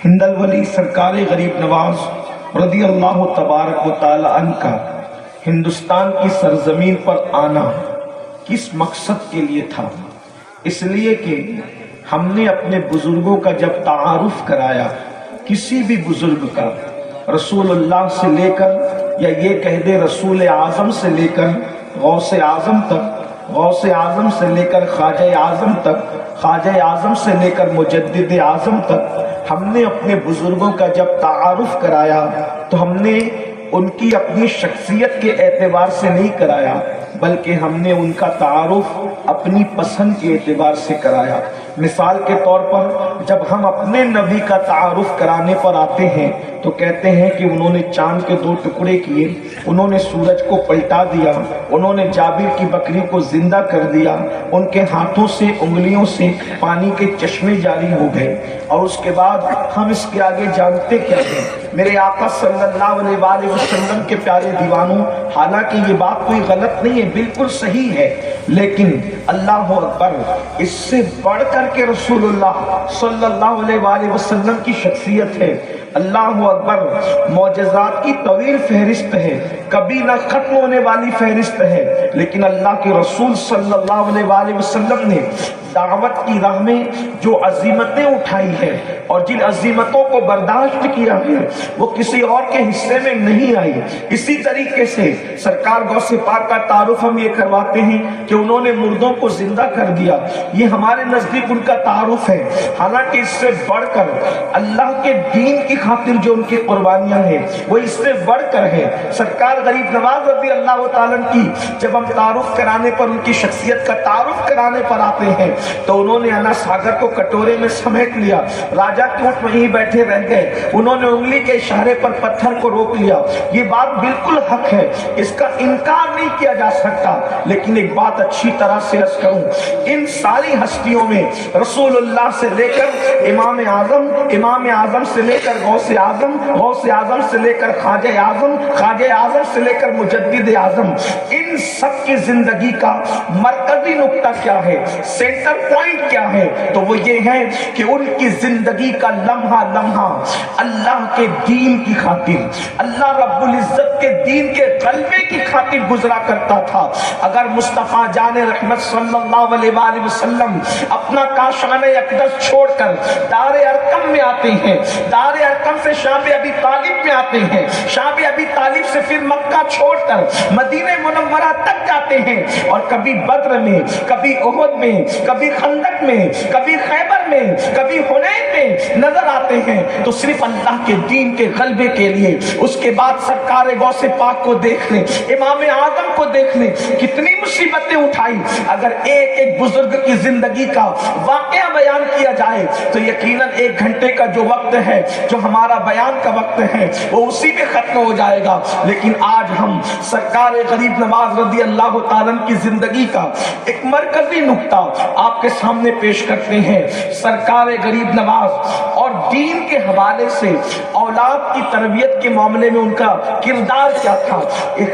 ہند الولی سرکار غریب نواز رضی اللہ تبارک و تعالی عنہ کا ہندوستان کی سرزمین پر آنا کس مقصد کے لیے تھا؟ اس لیے کہ ہم نے اپنے بزرگوں کا جب تعارف کرایا، کسی بھی بزرگ کا، رسول اللہ سے لے کر یا یہ کہہ دے رسول اعظم سے لے کر غوث اعظم تک، غوث اعظم سے لے کر خواجہ اعظم تک، خواجہ اعظم سے لے کر مجدد اعظم تک، ہم نے اپنے بزرگوں کا جب تعارف کرایا تو ہم نے ان کی اپنی شخصیت کے اعتبار سے نہیں کرایا، بلکہ ہم نے ان کا تعارف اپنی پسند کے اعتبار سے کرایا۔ مثال کے طور پر جب ہم اپنے نبی کا تعارف کرانے پر آتے ہیں تو کہتے ہیں کہ انہوں نے چاند کے 2 ٹکڑے کیے، انہوں نے سورج کو پلٹا دیا، انہوں نے جابر کی بکری کو زندہ کر دیا، ان کے ہاتھوں سے انگلیوں سے پانی کے چشمے جاری ہو گئے، اور اس کے بعد ہم اس کے آگے جانتے کیا ہیں؟ میرے آقا صلی اللہ علیہ وآلہ وسلم کے پیارے دیوانوں، حالانکہ یہ بات کوئی غلط نہیں ہے، بالکل صحیح ہے، لیکن اللہ اکبر، اس سے بڑھ کر کے رسول اللہ صلی اللہ علیہ وآلہ وسلم کی شخصیت ہے۔ اللہ اکبر، معجزات کی طویل فہرست ہے، کبھی نہ ختم ہونے والی فہرست ہے، لیکن اللہ کے رسول صلی اللہ علیہ وآلہ وسلم نے دعوت کی راہ میں جو عظیمتیں اٹھائی ہیں اور جن عظیمتوں کو برداشت کیا ہے وہ کسی اور کے حصے میں نہیں آئی۔ اسی طریقے سے سرکار غوث پاک کا تعارف ہم یہ کرواتے ہیں کہ انہوں نے مردوں کو زندہ کر دیا، یہ ہمارے نزدیک ان کا تعارف ہے، حالانکہ اس سے بڑھ کر اللہ کے دین کی خاطر جو ان کی قربانیاں ہیں وہ اس سے بڑھ کر ہے۔ سرکار غریب نواز رضی اللہ تعالیٰ کی جب ہم تعارف کرانے پر، ان کی شخصیت کا تعارف کرانے پر آتے ہیں تو انہوں نے انا ساگر کو کٹورے میں سمیٹ لیا، راجہ کے اونٹ وہیں بیٹھے رہ گئے، انہوں نے انگلی کے اشارے پر پتھر کو روک لیا۔ یہ بات بالکل حق ہے، اس کا انکار نہیں کیا جا سکتا، لیکن ایک بات اچھی طرح سے عرض کروں، ان ساری ہستیوں میں رسول اللہ سے لے کر امام اعظم، امام اعظم سے لے کر غوث اعظم، غوث اعظم سے لے کر خواجہ اعظم، خواجہ اعظم سے لے کر مجدد اعظم، ان سب کی زندگی کا مرکزی نقطہ کیا ہے، سینٹر پوائنٹ کیا ہے؟ تو وہ یہ ہے کہ ان کی زندگی کا لمحہ لمحہ اللہ کے دین کی خاطر، اللہ رب العزت کے دین کے غلبے کی خاطر گزرا کرتا تھا۔ اگر مصطفیٰ جان رحمت صلی اللہ علیہ وآلہ وسلم اپنا کاشان اقدس چھوڑ کر دار ارقم میں آتے ہیں، دار ارقم سے شام ابی طالب میں آتے ہیں، شام ابی طالب سے پھر مکہ چھوڑ کر مدینہ منورہ تک جاتے ہیں، اور کبھی بدر میں، کبھی احد میں، کبھی خندق میں، کبھی خیبر میں، کبھی حنین میں نظر آتے ہیں تو صرف اللہ کے دین کے غلبے کے لیے۔ اس کے بعد سرکار غوث پاک کو دیکھ لیں، امام اعظم کو دیکھ لیں، کتنی مصیبتیں اٹھائی۔ اگر ایک ایک بزرگ کی زندگی کا واقعہ بیان کیا جائے تو یقیناً 1 گھنٹے کا جو وقت ہے، جو ہمارا بیان کا وقت ہے، وہ اسی میں ختم ہو جائے گا۔ لیکن آج ہم سرکار غریب نواز رضی اللہ تعالیٰ کی زندگی کا ایک مرکزی نقطہ آپ کے سامنے پیش کرتے ہیں۔ سرکار غریب نواز اور دین کے حوالے سے اولاد کی تربیت کے معاملے میں ان کا کردار کیا تھا،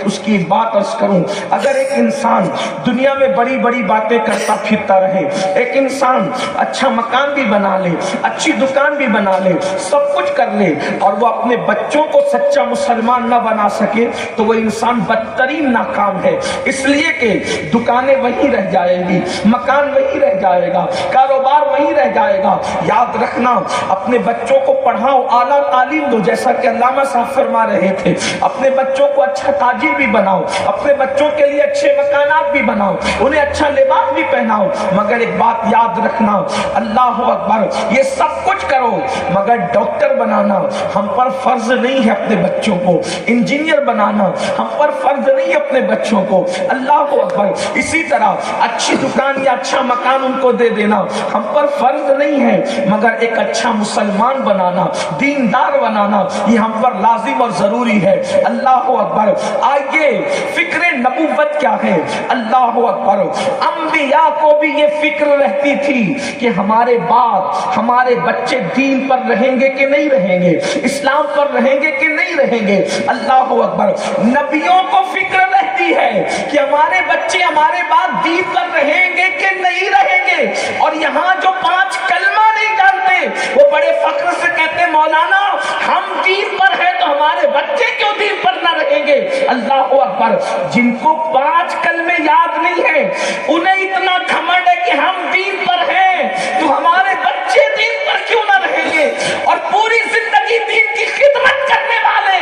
اس کی بات عرض کروں۔ اگر ایک انسان دنیا میں بڑی بڑی باتیں کرتا پھرتا رہے، ایک انسان اچھا مکان بھی بنا لے، اچھی دکان بھی بنا لے، سب کچھ کر لے، اور وہ اپنے بچوں کو سچا مسلمان نہ بنا سکے تو وہ انسان بدترین ناکام ہے، اس لیے کہ دکانیں وہیں رہ جائے گی، مکان وہیں رہ جائے گا، کاروبار وہیں رہ جائے گا۔ یاد رکھنا، اپنے بچوں کو پڑھاؤ، اعلیٰ تعلیم دو، جیسا کہ علامہ صاحب فرما رہے تھے، اپنے بچوں کو اچھا تاجر بھی بناؤ، اپنے بچوں کے لیے اچھے مکانات بھی بناؤ، انہیں اچھا لباس بھی پہناؤ، مگر ایک بات یاد رکھنا، اللہ اکبر، یہ سب کچھ کرو مگر ڈاکٹر بنانا ہم پر فرض نہیں ہے، اپنے بچوں کو انجینئر بنانا ہم پر فرض نہیں ہے اپنے بچوں کو، اللہ اکبر۔ اسی طرح اچھی دکان یا اچھا مکان ان کو دے دینا ہم پر فرض نہیں ہے، مگر ایک اچھا مسلمان بنانا، دیندار بنانا، یہ ہم پر لازم اور ضروری ہے، اللہ اکبر۔ آئیے فکر نبوت کیا ہے، اللہ اکبر۔ انبیاء کو بھی یہ فکر رہتی تھی کہ ہمارے بعد ہمارے بچے دین پر رہیں گے کہ نہیں رہیں گے، اسلام پر رہیں گے کہ نہیں رہیں گے، اللہ اکبر۔ نبیوں کو فکر رہتی ہے کہ ہمارے بچے ہمارے بعد دین پر رہیں گے کہ نہیں رہیں گے، اور یہاں جو 5 کلمہ نہیں جانتے وہ بڑے فخر سے کہتے مولانا ہم دین پر ہیں تو ہمارے بچے کیوں دین پر نہ رہیں گے؟ اللہ اکبر، جن کو 5 کلمے یاد نہیں ہے انہیں اتنا گھمنڈ ہے کہ ہم دین پر ہیں تو ہمارے بچے دین پر کیوں نہ رہیں گے؟ اور پوری زندگی دین کی خدمت کرنے والے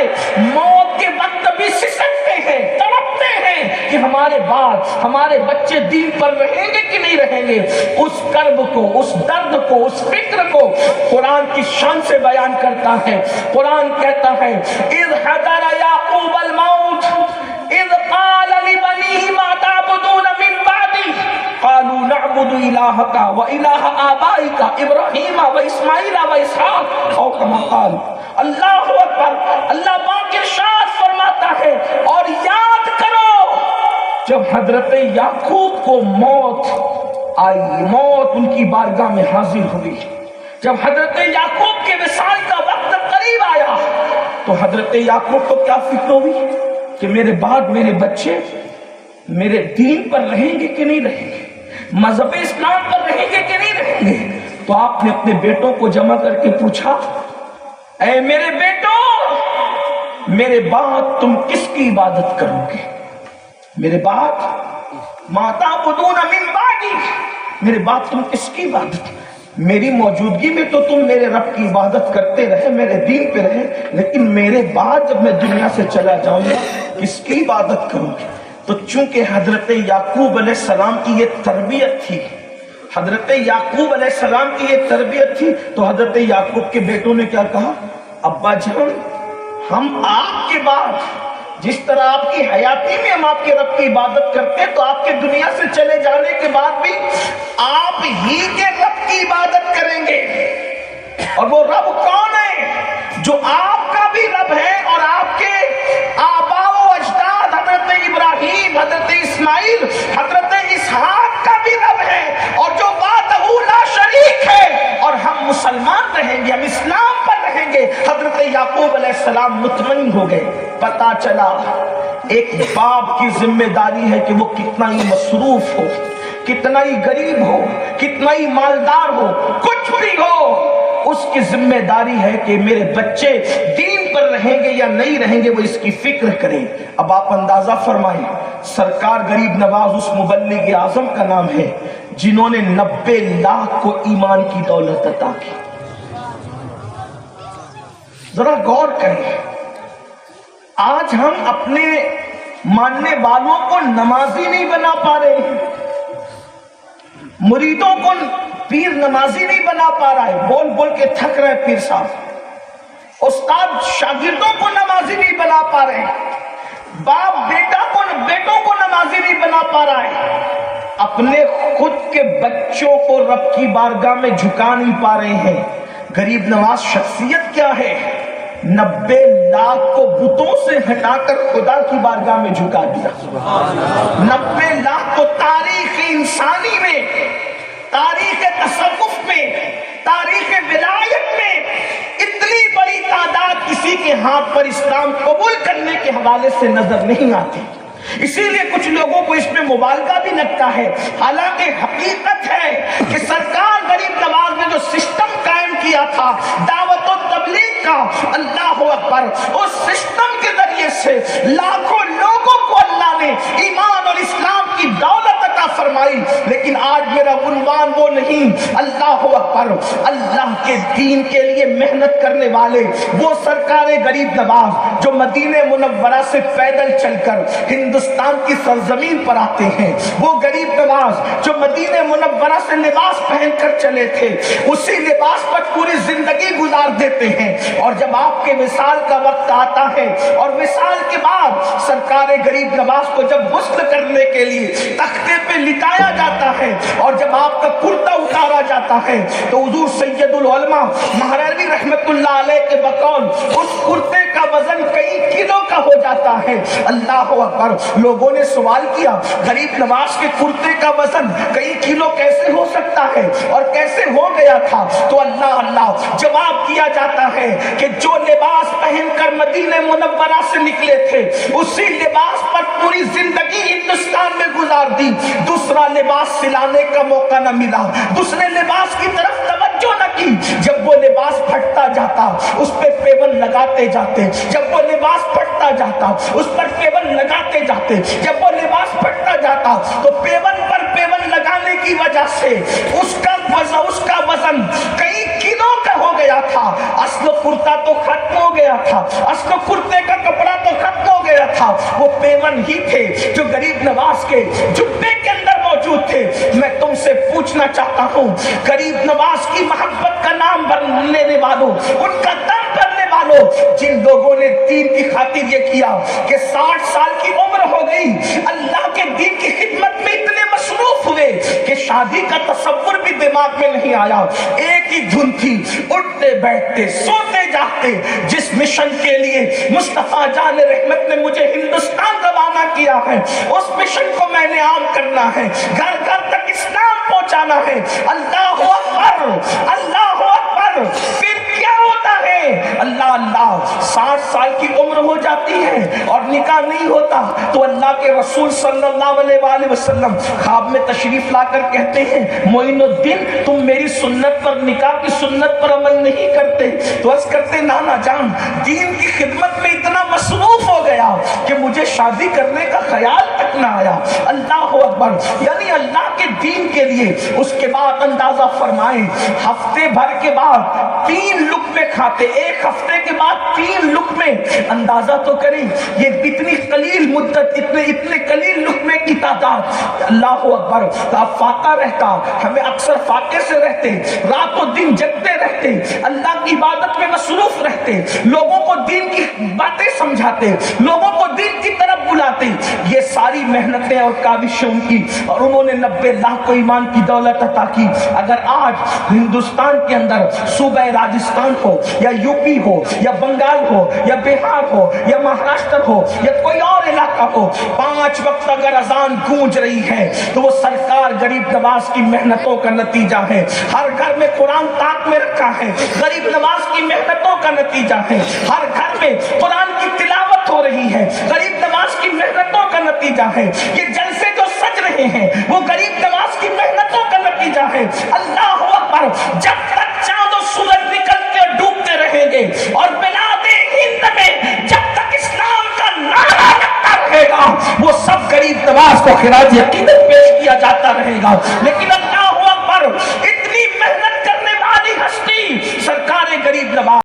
موت کے وقت بھی سسکتے ہیں، تڑپتے ہیں کہ ہمارے بعد ہمارے بچے دین پر رہیں گے کہ نہیں رہیں گے۔ اس کرب کو، اس درد کو، اس فکر کو قرآن کی شان سے بیان کرتا ہے۔ قرآن کہتا ہے اذ حضر یعقوب الموت اذ قال لبنیہ ما تعبدون من بعدی قالوا نعبد الہک والہ آبائک ابراہیم واسماعیل واسحاق او کما قال۔ اللہ اکبر، اللہ پاک ارشاد فرماتا ہے اور یاد کرو جب حضرت یعقوب کو موت آئی، موت ان کی بارگاہ میں حاضر ہوئی، جب حضرت یعقوب کے وصال کا وقت قریب آیا تو حضرت یعقوب کو کیا فکر ہوئی کہ میرے بعد میرے بچے میرے دین پر رہیں گے کہ نہیں رہیں گے، مذہب اسلام پر رہیں گے کہ نہیں رہیں گے؟ تو آپ نے اپنے بیٹوں کو جمع کر کے پوچھا، اے میرے بیٹوں، میرے بعد تم کس کی عبادت کرو گے؟ میرے بعد ما تعبدون من بعدی، میرے بعد تم کس کی عبادت؟ میری موجودگی میں تو تم میرے رب کی عبادت کرتے رہے، میرے دین پہ رہے، لیکن میرے بعد جب میں دنیا سے چلا جاؤں گا کس کی عبادت کروں گی؟ تو چونکہ حضرت یعقوب علیہ السلام کی یہ تربیت تھی، حضرت یعقوب علیہ السلام کی یہ تربیت تھی، تو حضرت یعقوب کے بیٹوں نے کیا کہا، ابا جان ہم آپ کے بعد جس طرح آپ کی حیاتی میں ہم آپ کے رب کی عبادت کرتے تو آپ کے دنیا سے چلے جانے کے بعد بھی آپ ہی کے رب کی عبادت کریں گے۔ اور وہ رب کون ہے؟ جو آپ کا بھی رب ہے اور آپ کے آباء و اجداد حضرت ابراہیم، حضرت اسماعیل، حضرت اسحاق کا بھی رب ہے، اور جو وحدہ لا شریک ہے، اور ہم مسلمان رہیں گے، ہم اسلام پر رہیں گے۔ حضرت یعقوب علیہ السلام مطمئن ہو گئے۔ پتا چلا ایک باپ کی ذمہ داری ہے کہ وہ کتنا ہی مصروف ہو، کتنا ہی غریب ہو، کتنا ہی مالدار ہو، کچھ بھی ہو، اس کی ذمہ داری ہے کہ میرے بچے دین پر رہیں گے یا نہیں رہیں گے، وہ اس کی فکر کریں۔ اب آپ اندازہ فرمائیں، سرکار غریب نواز اس مبلغ اعظم کا نام ہے جنہوں نے 90 لاکھ کو ایمان کی دولت عطا کی۔ ذرا غور کریں، آج ہم اپنے ماننے والوں کو نمازی نہیں بنا پا رہے ہیں، مریدوں کو پیر نمازی نہیں بنا پا رہا ہے، بول بول کے تھک رہے پیر صاحب، استاد شاگردوں کو نمازی نہیں بنا پا رہے ہیں، باپ بیٹوں کو نمازی نہیں بنا پا رہا ہے، اپنے خود کے بچوں کو رب کی بارگاہ میں جھکا نہیں پا رہے ہیں۔ غریب نواز شخصیت کیا ہے؟ 90 لاکھ کو بتوں سے ہٹا کر خدا کی بارگاہ میں جھکا دیا۔ 90 لاکھ کو تاریخ انسانی میں، تاریخ تصوف میں، تاریخ ولایت میں اتنی بڑی تعداد کسی کے ہاتھ پر اسلام قبول کرنے کے حوالے سے نظر نہیں آتی۔ اسی لیے کچھ لوگوں کو اس میں مبالغہ بھی لگتا ہے، حالانکہ حقیقت ہے کہ سرکار غریب نواز نے جو سسٹم قائم کیا تھا دعوت و تبلیغ کا، اللہ اکبر، اس سسٹم کے ذریعے سے لاکھوں لوگوں کو اللہ نے ایمان اور اسلام کی دولت عطا فرمائی۔ لیکن آج میرا عنوان وہ نہیں، اللہ اکبر، اللہ کے دین کے لیے محنت کرنے والے وہ سرکار غریب نواز جو مدینہ منورہ سے پیدل چل کر ہندوستان کی سرزمین پر آتے ہیں، وہ غریب نواز جو مدینہ منورہ سے لباس پہن کر چلے تھے، اسی لباس پر پوری زندگی گزار دیتے ہیں، اور جب آپ کے وصال کا وقت آتا ہے اور وصال کے بعد سرکار غریب نواز کو جب غسل کرنے کے لیے تختے پہ لٹایا جاتا ہے اور جب آپ کا کرتا اتارا جاتا ہے تو حضور سید العلماء مہروی رحمت اللہ علیہ کے بقول اس کرتے کا وزن کئی کلو کا ہو جاتا ہے۔ اللہ اکبر، لوگوں نے سوال کیا غریب نواز کے کرتے کا وزن کئی کلو کیسے ہو سکتا ہے اور کیسے ہو گیا تھا؟ تو اللہ جواب دیا جاتا ہے کہ جو لباس پہن کر مدینہ منورہ سے نکلے تھے اسی لباس پر پوری زندگی ہندوستان میں گزار دی، دوسرا لباس سلانے کا موقع نہ ملا، دوسرے لباس کی طرف توجہ توجہ نہ کی. جب وہ لباس پھٹتا جاتا اس پہ پیون لگاتے جاتے, جب وہ لباس پھٹتا جاتا اس پر پیون لگاتے جاتے, جب وہ لباس پھٹتا جاتا تو پیون پر پیون لگانے کی وجہ سے اس کا وزن کئی کلو کا ہو گیا تھا. اصل کرتا تو ختم ہو گیا تھا, اصل کرتے کا کپڑا تو ختم ہو گیا تھا, وہ پیون ہی تھے جو غریب نواز کے جبے کے اندر موجود تھے. میں تم سے پوچھنا چاہتا ہوں, غریب نواز کی محبت کا نام لینے والوں, ان کا دم بھرنے والوں, جن لوگوں نے دین کی خاطر یہ کیا کہ 60 سال کی عمر ہو گئی, اللہ کے دین کی خدمت میں اتنے مصروف ہوئے کہ شادی کا تصور بھی دماغ میں نہیں آیا. ایک ہی دھن تھی, اٹھتے بیٹھتے سوتے جاگتے. جس مشن کے لیے مصطفیٰ جان رحمت نے مجھے ہندوستان روانہ کیا ہے, اس مشن کو میں نے عام کرنا ہے, گھر گھر تک اسلام پہنچانا ہے. اللہ اکبر, اللہ اکبر. پھر کیا ہوتا ہے؟ اللہ اللہ 60 سال کی عمر ہو جاتی ہے اور نکاح نہیں ہوتا تو اللہ کے رسول صلی اللہ علیہ وآلہ وسلم خواب میں تشریف لا کر کہتے ہیں, معین الدین تم میری سنت پر, نکاح کی سنت پر عمل نہیں کرتے. تو عرض کرتے نانا جان دین کی خدمت میں اتنا مصروف ہو گیا کہ مجھے شادی کرنے کا خیال تک نہ آیا. اللہ اکبر. یعنی اللہ کے دین کے لیے. اس کے بعد اندازہ فرمائیں, ہفتے بھر کے بعد 3 لقمے کھاتے, ایک ہفتے کے بعد 3 لقمے. اندازہ تو کریں یہ اتنی قلیل مدت, اتنے قلیل لقمے کی تعداد. اللہ اکبر. فاقہ رہتا, ہمیں اکثر فاقے سے رہتے, رات و دن جگتے رہتے, اللہ کی عبادت میں مصروف رہتے, لوگوں کو دین کی باتیں سمجھاتے, لوگوں کو دین کی طرف بلاتے. یہ ساری محنتیں اور کاوشیں ان کی, اور انہوں نے 90 لاکھ کو ایمان کی دولت عطا کی. اگر آج ہندوستان کے اندر صوبہ راجستھان ہو یا یو پی ہو یا بنگال ہو یا بہار ہو یا مہاراشٹر ہو یا کوئی اور علاقہ ہو, 5 وقت اگر اذان گونج رہی ہے تو وہ سرکار غریب نواز کی محنتوں کا نتیجہ ہے. ہر گھر میں قرآن طاق میں رکھا ہے, غریب نواز کی محنتوں کا نتیجہ ہے. ہر گھر میں قرآن کی تلاوت ہو رہی ہے, غریب نواز کی محنتوں کا نتیجہ ہے. یہ جلسے جو سج رہے ہیں وہ غریب نواز کی محنتوں کا نتیجہ ہے. اللہ اکبر. جب تک چاند و سورج نکل کے ڈوبتے رہیں گے اور بلاد ہند میں جب تک اسلام کا نعرہ لگتا رہے گا وہ سب غریب نواز کو خراج عقیدت پیش کیا جاتا رہے گا. لیکن اللہ اکبر, اتنی محنت کرنے والی ہستی سرکار غریب نواز